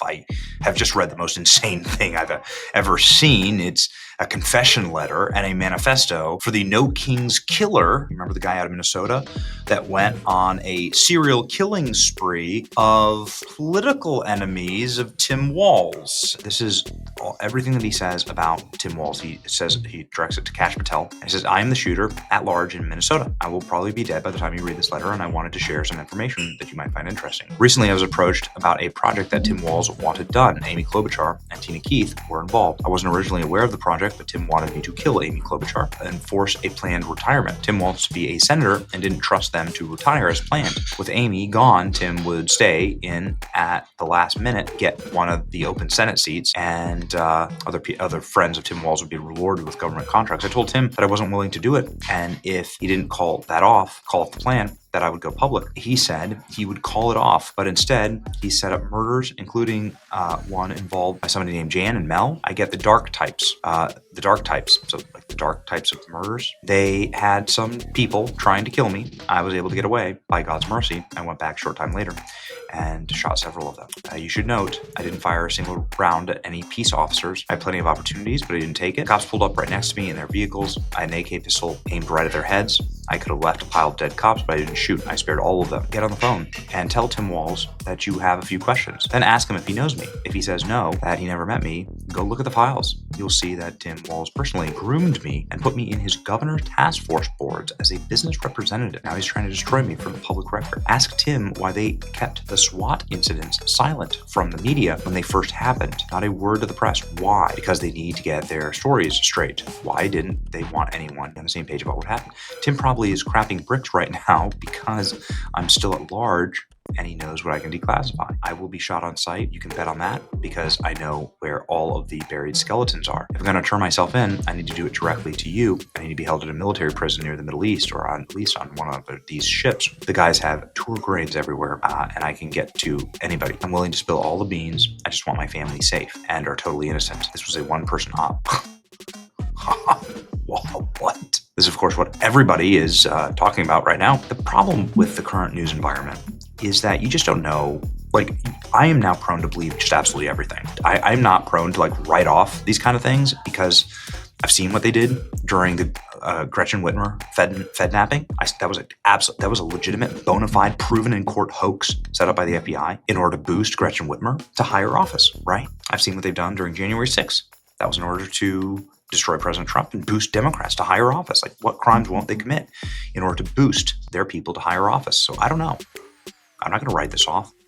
I have just read the most insane thing I've ever seen. It's a confession letter and a manifesto for the No King's Killer. Remember the guy out of Minnesota that went on a serial killing spree of political enemies of Tim Walz. This is everything that he says about Tim Walz. He says, he directs it to Kash Patel. He says, I am the shooter at large in Minnesota. I will probably be dead by the time you read this letter, and I wanted to share some information that you might find interesting. Recently, I was approached about a project that Tim Walz wanted done. Amy Klobuchar and Tina Keith were involved. I wasn't originally aware of the project, but Tim wanted me to kill Amy Klobuchar and force a planned retirement. Tim wants to be a senator and didn't trust them to retire as planned. With Amy gone, Tim would stay in at the last minute, get one of the open Senate seats, and other friends of Tim Walz would be rewarded with government contracts. I told Tim that I wasn't willing to do it, and if he didn't call off the plan, that I would go public. He said he would call it off, but instead he set up murders, including one involved by somebody named Jan and Mel. I get the dark types. So like the dark types of murders. They had some people trying to kill me. I was able to get away by God's mercy. I went back a short time later and shot several of them. You should note, I didn't fire a single round at any peace officers. I had plenty of opportunities, but I didn't take it. Cops pulled up right next to me in their vehicles. I had an AK pistol aimed right at their heads. I could have left a pile of dead cops, but I didn't shoot. I spared all of them. Get on the phone and tell Tim Walz that you have a few questions. Then ask him if he knows me. If he says no, that he never met me, go look at the files. You'll see that Tim Walz personally groomed me and put me in his governor's task force boards as a business representative. Now he's trying to destroy me from the public record. Ask Tim why they kept the SWAT incidents silent from the media when they first happened. Not a word to the press. Why? Because they need to get their stories straight. Why didn't they want anyone on the same page about what happened? Tim probably is crapping bricks right now because I'm still at large and he knows what I can declassify. I will be shot on sight. You can bet on that because I know where all of the buried skeletons are. If I'm going to turn myself in, I need to do it directly to you. I need to be held in a military prison near the Middle East or at least on one of these ships. The guys have tour grades everywhere and I can get to anybody. I'm willing to spill all the beans. I just want my family safe and are totally innocent. This was a one-person op. What? This is, of course, what everybody is talking about right now. The problem with the current news environment is that you just don't know. Like, I am now prone to believe just absolutely everything. I'm not prone to write off these kind of things because I've seen what they did during the Gretchen Whitmer Fednapping. That was a legitimate, bona fide, proven in court hoax set up by the FBI in order to boost Gretchen Whitmer to higher office, right? I've seen what they've done during January 6th. That was in order to destroy President Trump and boost Democrats to higher office. Like, what crimes won't they commit in order to boost their people to higher office? So I don't know. I'm not going to write this off.